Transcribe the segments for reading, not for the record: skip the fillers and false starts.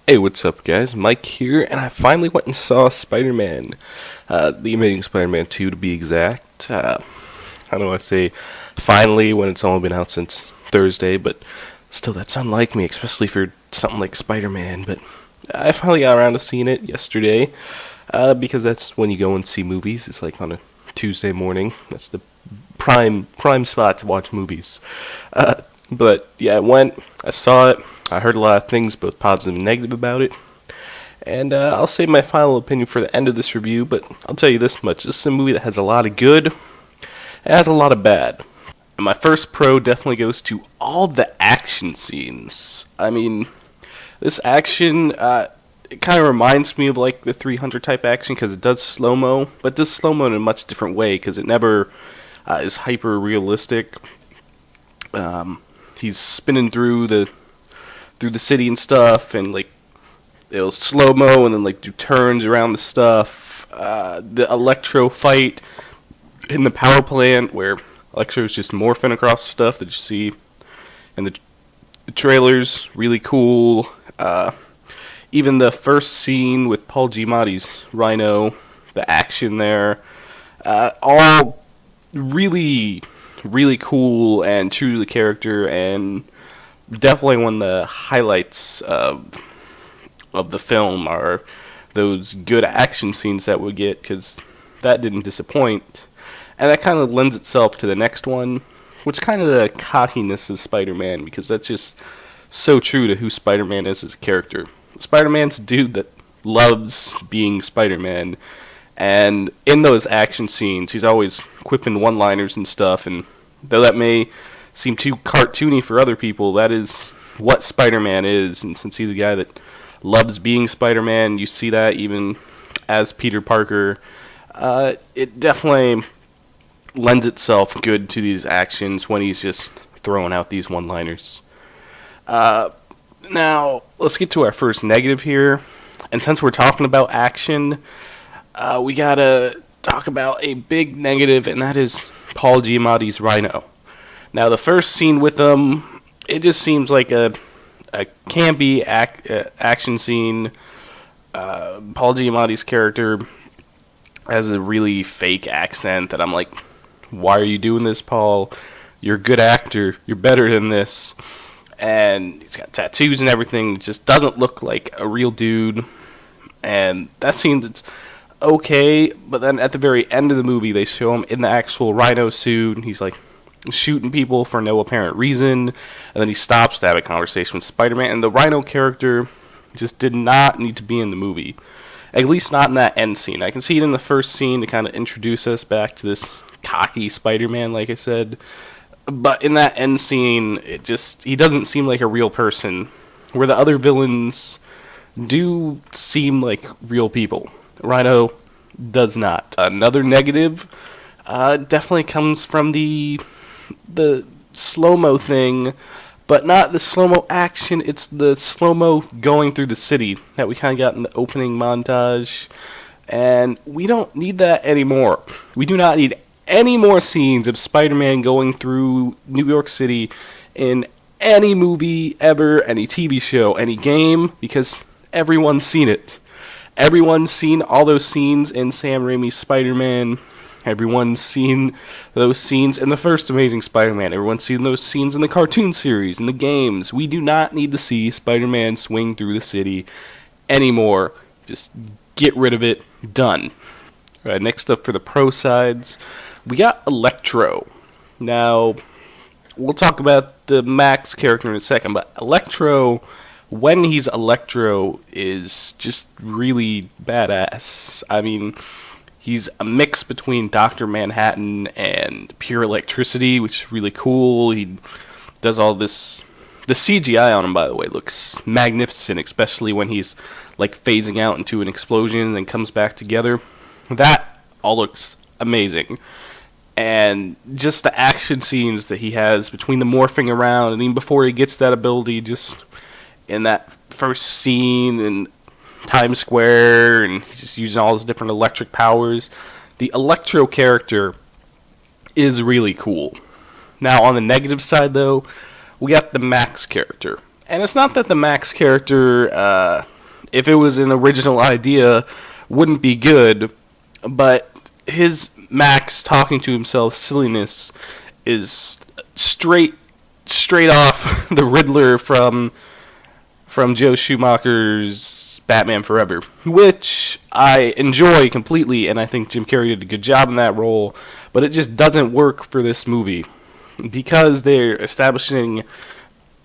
Hey, what's up, guys? Mike here, and I finally went and saw Spider-Man, the Amazing Spider-Man 2 to be exact. I don't want to say finally when it's only been out since Thursday, but still, that's unlike me, especially for something like Spider-Man. But I finally got around to seeing it yesterday, because that's when you go and see movies. It's like on a Tuesday morning. That's the prime spot to watch movies. But yeah, I went, I saw it. I heard a lot of things, both positive and negative, about it. And I'll save my final opinion for the end of this review, but I'll tell you this much. This is a movie that has a lot of good, it has a lot of bad. And my first pro definitely goes to all the action scenes. I mean, this action, it kind of reminds me of like the 300 type action because it does slow-mo, but it does slow-mo in a much different way because it never is hyper-realistic. He's spinning through the city and stuff, and like it'll slow mo and then like do turns around the stuff. The Electro fight in the power plant where Electro's just morphing across stuff that you see in the trailers, really cool. Even the first scene with Paul Giamatti's Rhino, the action there, all really, really cool and true to the character, and definitely one of the highlights of the film are those good action scenes that we get, because that didn't disappoint. And that kind of lends itself to the next one, which kind of the cockiness of Spider-Man, because that's just so true to who Spider-Man is as a character. Spider-Man's a dude that loves being Spider-Man, and in those action scenes, he's always quipping one-liners and stuff, and though that may seem too cartoony for other people, that is what Spider-Man is, and since he's a guy that loves being Spider-Man, you see that even as Peter Parker. It definitely lends itself good to these actions when he's just throwing out these one-liners. Now, let's get to our first negative here, and since we're talking about action, we gotta talk about a big negative, and that is Paul Giamatti's Rhino. Now, the first scene with him, it just seems like a campy action scene. Paul Giamatti's character has a really fake accent that I'm like, why are you doing this, Paul? You're a good actor. You're better than this. And he's got tattoos and everything. It just doesn't look like a real dude. And that scene, it's okay, but then at the very end of the movie, they show him in the actual Rhino suit, and he's like shooting people for no apparent reason, and then he stops to have a conversation with Spider-Man, and the Rhino character just did not need to be in the movie. At least not in that end scene. I can see it in the first scene to kind of introduce us back to this cocky Spider-Man, like I said, but in that end scene, he doesn't seem like a real person, where the other villains do seem like real people. Rhino does not. Another negative definitely comes from the slow-mo thing, but not the slow-mo action, it's the slow-mo going through the city that we kind of got in the opening montage, and we don't need that anymore. We do not need any more scenes of Spider-Man going through New York City in any movie ever, any TV show, any game, because everyone's seen it. Everyone's seen all those scenes in Sam Raimi's Spider-Man. Everyone's seen those scenes in the first Amazing Spider-Man. Everyone's seen those scenes in the cartoon series, in the games. We do not need to see Spider-Man swing through the city anymore. Just get rid of it. Done. All right, next up for the pro sides, we got Electro. Now, we'll talk about the Max character in a second, but Electro, when he's Electro, is just really badass. I mean, he's a mix between Dr. Manhattan and pure electricity, which is really cool. He does all this. The CGI on him, by the way, looks magnificent, especially when he's like phasing out into an explosion and then comes back together. That all looks amazing. And just the action scenes that he has between the morphing around, and even before he gets that ability, just in that first scene in Times Square, and he's just using all his different electric powers. The Electro character is really cool. Now, on the negative side, though, we got the Max character. And it's not that the Max character if it was an original idea, wouldn't be good. But his Max talking to himself silliness is straight off the Riddler from Joe Schumacher's Batman Forever, which I enjoy completely, and I think Jim Carrey did a good job in that role, but it just doesn't work for this movie because they're establishing.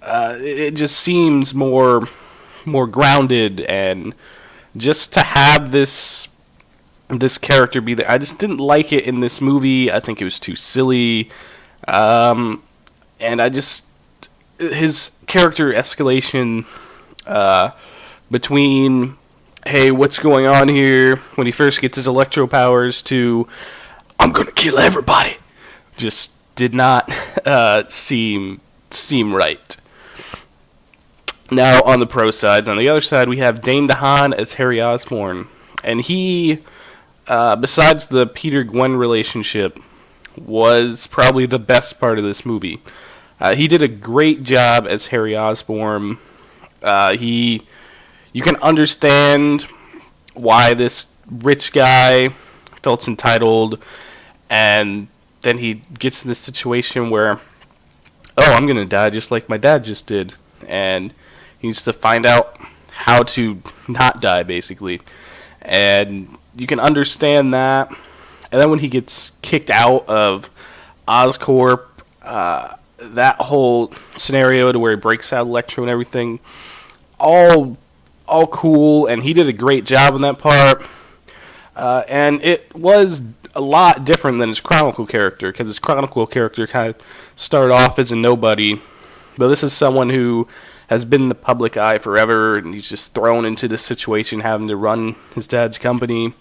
It just seems more grounded, and just to have this character be there, I just didn't like it in this movie. I think it was too silly, and I just his character escalation between, hey, what's going on here, when he first gets his electro powers, to I'm gonna kill everybody, just did not seem right. Now on the pro side, on the other side, we have Dane DeHaan as Harry Osborn, and he, besides the Peter-Gwen relationship, was probably the best part of this movie. He did a great job as Harry Osborn. You can understand why this rich guy felt entitled, and then he gets in this situation where, oh, I'm gonna die just like my dad just did, and he needs to find out how to not die, basically. And you can understand that. And then when he gets kicked out of Oscorp, that whole scenario to where he breaks out Electro and everything, all cool, and he did a great job in that part. And it was a lot different than his Chronicle character, because his Chronicle character kind of started off as a nobody, but this is someone who has been in the public eye forever, and he's just thrown into this situation having to run his dad's company.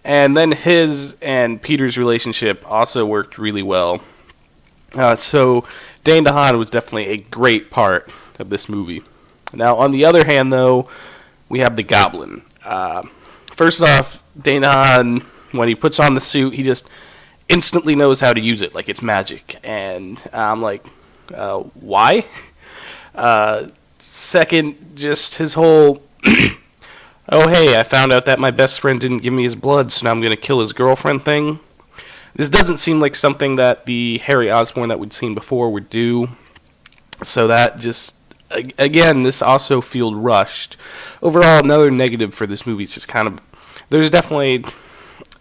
And then his and Peter's relationship also worked really well. So Dane DeHaan was definitely a great part of this movie. Now, on the other hand, though, we have the Goblin. First off, Dane DeHaan, when he puts on the suit, he just instantly knows how to use it like it's magic. And I'm like, why? Second, just his whole, oh hey, I found out that my best friend didn't give me his blood, so now I'm going to kill his girlfriend thing. This doesn't seem like something that the Harry Osborn that we'd seen before would do. So that just, again, this also feels rushed. Overall, another negative for this movie is just kind of, there's definitely,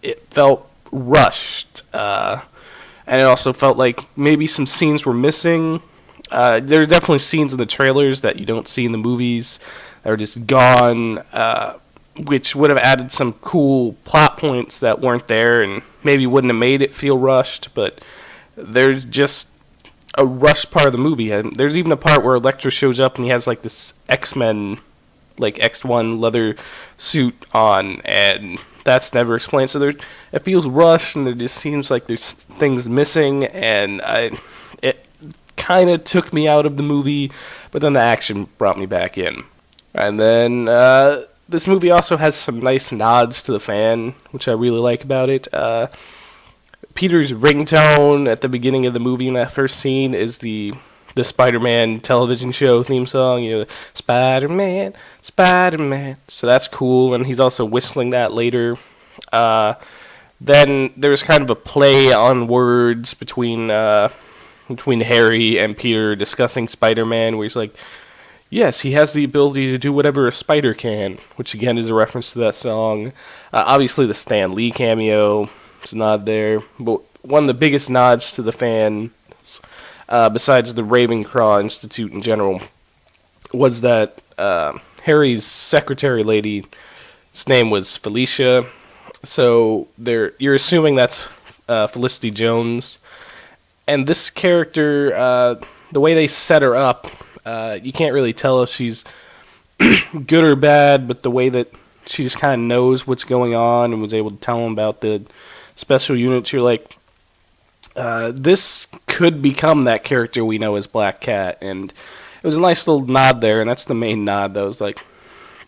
it felt rushed. And it also felt like maybe some scenes were missing. There are definitely scenes in the trailers that you don't see in the movies that are just gone, which would have added some cool plot points that weren't there and maybe wouldn't have made it feel rushed, but there's just a rushed part of the movie. And there's even a part where Electro shows up and he has like this X-Men, like X1 leather suit on, and that's never explained. So it feels rushed, and it just seems like there's things missing, and it kind of took me out of the movie, but then the action brought me back in. And then this movie also has some nice nods to the fan, which I really like about it. Peter's ringtone at the beginning of the movie in that first scene is the Spider-Man television show theme song, you know, Spider-Man, Spider-Man. So that's cool, and he's also whistling that later. Then there's kind of a play on words between Harry and Peter discussing Spider-Man, where he's like, yes, he has the ability to do whatever a spider can, which again is a reference to that song. Obviously the Stan Lee cameo is a nod there, but one of the biggest nods to the fans, besides the Ravenclaw Institute in general, was that Harry's secretary lady's name was Felicia, so you're assuming that's Felicity Jones. And this character, the way they set her up, you can't really tell if she's good or bad, but the way that she just kind of knows what's going on and was able to tell them about the special units, you're like, this could become that character we know as Black Cat. And it was a nice little nod there, and that's the main nod that was like,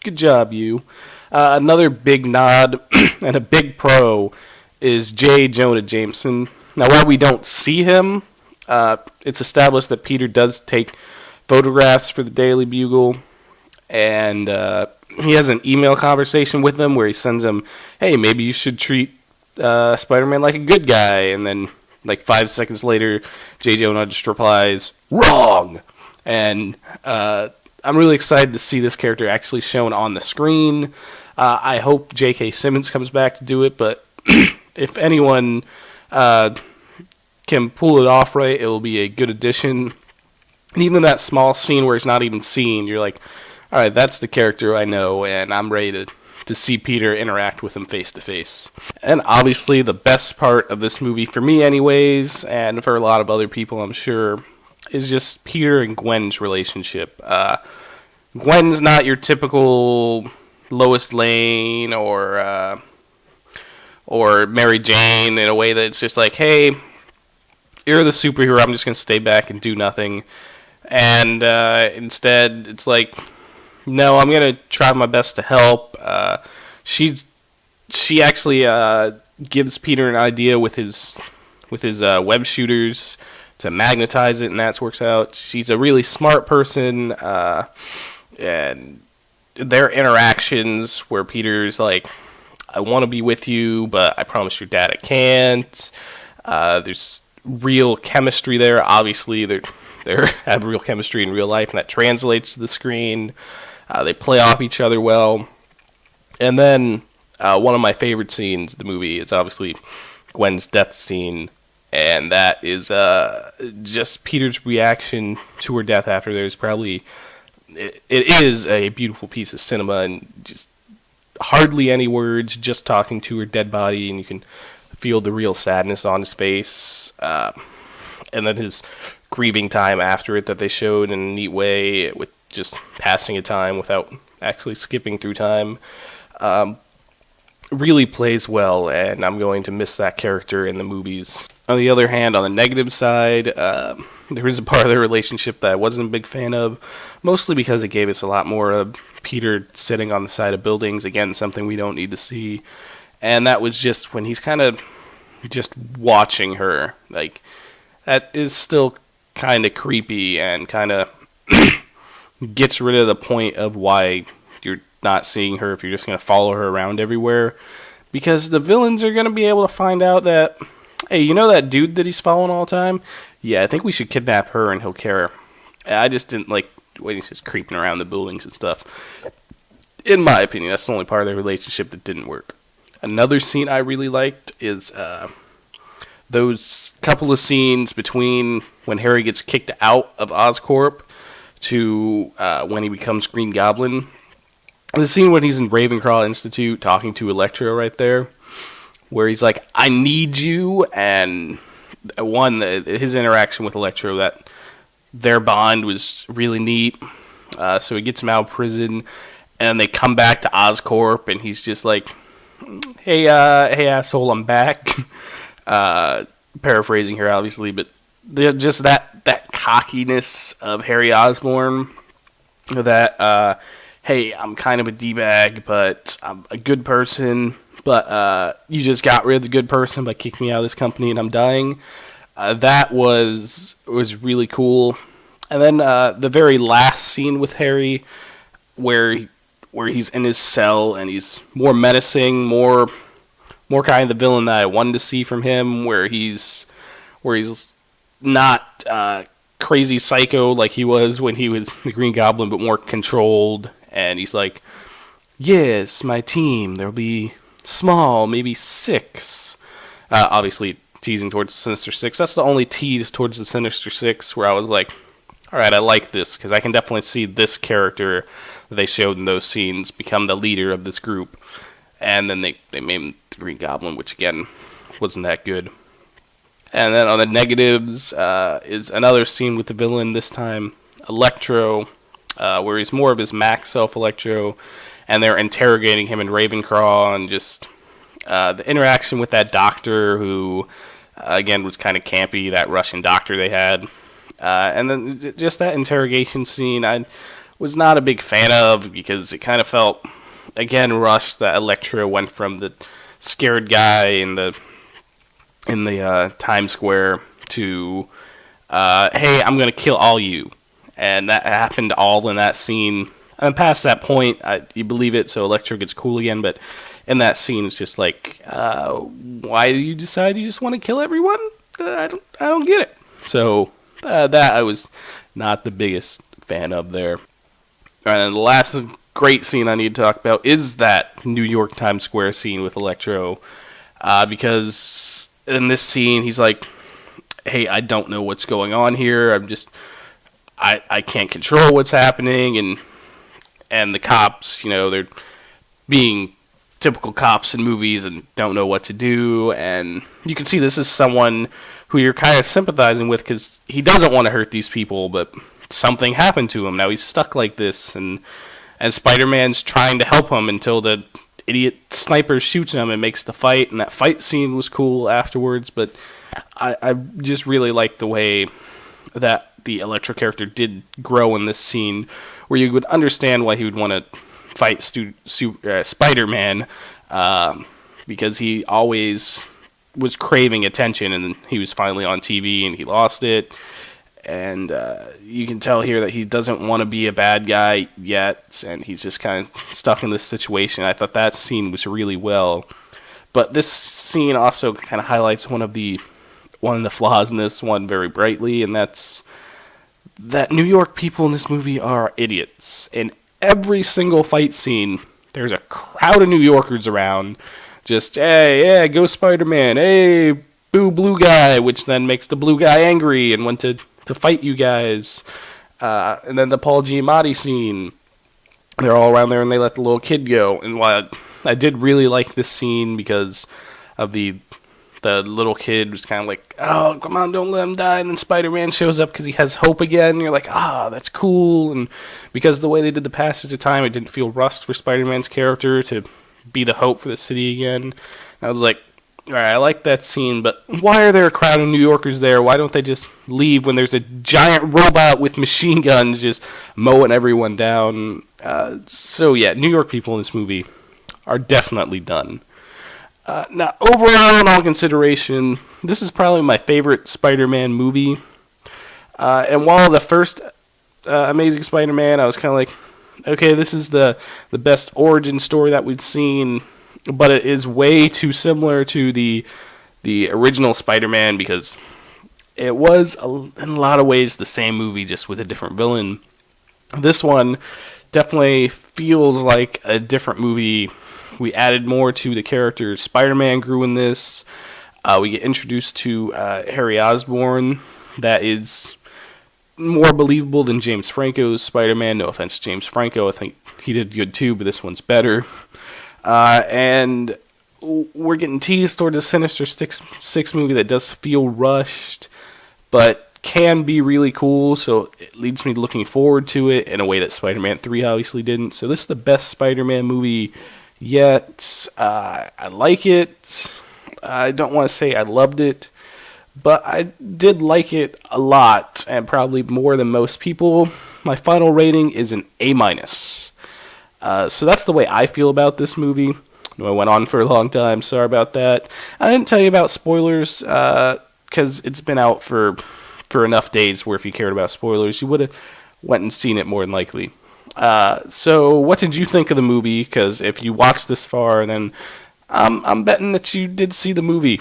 good job, you. Another big nod and a big pro is J. Jonah Jameson. Now, while we don't see him, it's established that Peter does take photographs for the Daily Bugle, and he has an email conversation with him where he sends him, "Hey, maybe you should treat Spider-Man like a good guy," and then like 5 seconds later, J. Jonah just replies, "Wrong," and I'm really excited to see this character actually shown on the screen. I hope J.K. Simmons comes back to do it, but if anyone can pull it off right, it will be a good addition. And even that small scene where it's not even seen, you're like, all right, that's the character I know, and I'm ready to see Peter interact with him face to face. And obviously, the best part of this movie, for me anyways, and for a lot of other people I'm sure, is just Peter and Gwen's relationship. Gwen's not your typical Lois Lane or Mary Jane in a way that it's just like, hey, you're the superhero, I'm just going to stay back and do nothing. And instead, it's like, no, I'm going to try my best to help. She actually gives Peter an idea with his web shooters to magnetize it, and that works out. She's a really smart person, and their interactions where Peter's like, I want to be with you, but I promise your dad I can't. There's real chemistry there. Obviously, they have real chemistry in real life, and that translates to the screen. They play off each other well. And then one of my favorite scenes of the movie is obviously Gwen's death scene, and that is just Peter's reaction to her death after there's probably... It is a beautiful piece of cinema, and just hardly any words, just talking to her dead body, and you can feel the real sadness on his face. And then his grieving time after it that they showed in a neat way with just passing a time without actually skipping through time. Really plays well, and I'm going to miss that character in the movies. On the other hand, on the negative side, there is a part of their relationship that I wasn't a big fan of, mostly because it gave us a lot more of Peter sitting on the side of buildings, again, something we don't need to see. And that was just when he's kind of just watching her. Like, that is still kind of creepy and kind of gets rid of the point of why you're not seeing her if you're just going to follow her around everywhere. Because the villains are going to be able to find out that, hey, you know that dude that he's following all the time? Yeah, I think we should kidnap her and he'll care. I just didn't like when he's just creeping around the buildings and stuff. In my opinion, that's the only part of their relationship that didn't work. Another scene I really liked is those couple of scenes between when Harry gets kicked out of Oscorp to when he becomes Green Goblin. The scene when he's in Ravenclaw Institute talking to Electro right there, where he's like, I need you, and his interaction with Electro, that their bond was really neat. So he gets him out of prison, and they come back to Oscorp, and he's just like, hey asshole, I'm back. Paraphrasing here, obviously, but just that cockiness of Harry Osborn, that, hey, I'm kind of a D-bag, but I'm a good person, but you just got rid of the good person by kicking me out of this company and I'm dying. That was really cool. And then the very last scene with Harry, where he's in his cell and he's more menacing, more kind of the villain that I wanted to see from him, where he's not crazy psycho like he was when he was the Green Goblin, but more controlled. And he's like, yes, my team, there'll be small, maybe 6. Obviously, teasing towards the Sinister Six. That's the only tease towards the Sinister Six where I was like, alright, I like this, because I can definitely see this character that they showed in those scenes become the leader of this group. And then they made him the Green Goblin, which again, wasn't that good. And then on the negatives is another scene with the villain, this time Electro, where he's more of his max self, Electro, and they're interrogating him in Ravenclaw, and just the interaction with that doctor who, again, was kind of campy, that Russian doctor they had. And then just that interrogation scene I was not a big fan of, because it kind of felt, again, rushed, that Electro went from the scared guy in the Times Square to, hey, I'm going to kill all you. And that happened all in that scene. And past that point, you believe it, so Electro gets cool again. But in that scene, it's just like, why do you decide you just want to kill everyone? I don't get it. So that I was not the biggest fan of there. All right, and the last great scene I need to talk about is that New York Times Square scene with Electro, because in this scene he's like, "Hey, I don't know what's going on here. I can't control what's happening," and the cops, they're being typical cops in movies and don't know what to do. And you can see this is someone who you're kind of sympathizing with because he doesn't want to hurt these people, but something happened to him. Now he's stuck like this, and Spider-Man's trying to help him until the idiot sniper shoots him and makes the fight. And that fight scene was cool afterwards, but I just really like the way that the Electro character did grow in this scene, where you would understand why he would want to fight Spider-Man, because he always was craving attention, and he was finally on TV and he lost it. And you can tell here that he doesn't want to be a bad guy yet, and he's just kind of stuck in this situation. I thought that scene was really well. But this scene also kind of highlights one of the flaws in this one very brightly, and that's that New York people in this movie are idiots. In every single fight scene, there's a crowd of New Yorkers around, just, hey, yeah, go Spider-Man, hey, boo blue guy, which then makes the blue guy angry and went to fight you guys. And then the Paul Giamatti scene, they're all around there and they let the little kid go. And while I did really like this scene because of the little kid was kind of like, oh, come on, don't let him die. And then Spider-Man shows up because he has hope again. And you're like, that's cool. And because of the way they did the passage of time, it didn't feel rushed for Spider-Man's character to be the hope for the city again. And I was like, all right, I like that scene, but why are there a crowd of New Yorkers there? Why don't they just leave when there's a giant robot with machine guns just mowing everyone down? So yeah, New York people in this movie are definitely done. Now, overall, in all consideration, this is probably my favorite Spider-Man movie. And while the first Amazing Spider-Man, I was kind of like, okay, this is the best origin story that we've seen, but it is way too similar to the original Spider-Man because it was, in a lot of ways, the same movie, just with a different villain. This one definitely feels like a different movie. We added more to the characters. Spider-Man grew in this. We get introduced to Harry Osborn. That is more believable than James Franco's Spider-Man. No offense to James Franco. I think he did good too, but this one's better. And we're getting teased towards a Sinister Six movie that does feel rushed, but can be really cool, so it leads me looking forward to it in a way that Spider-Man 3 obviously didn't. So this is the best Spider-Man movie yet. I like it. I don't want to say I loved it, but I did like it a lot, and probably more than most people. My final rating is an A-. So that's the way I feel about this movie. I know I went on for a long time. Sorry about that. I didn't tell you about spoilers because it's been out for enough days where if you cared about spoilers, you would have went and seen it more than likely. So what did you think of the movie? Because if you watched this far, then I'm betting that you did see the movie.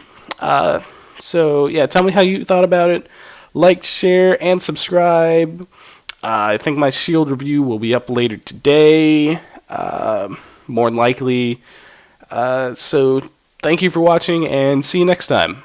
So yeah, tell me how you thought about it. Like, share, and subscribe. I think my Shield review will be up later today, more than likely. So thank you for watching, and see you next time.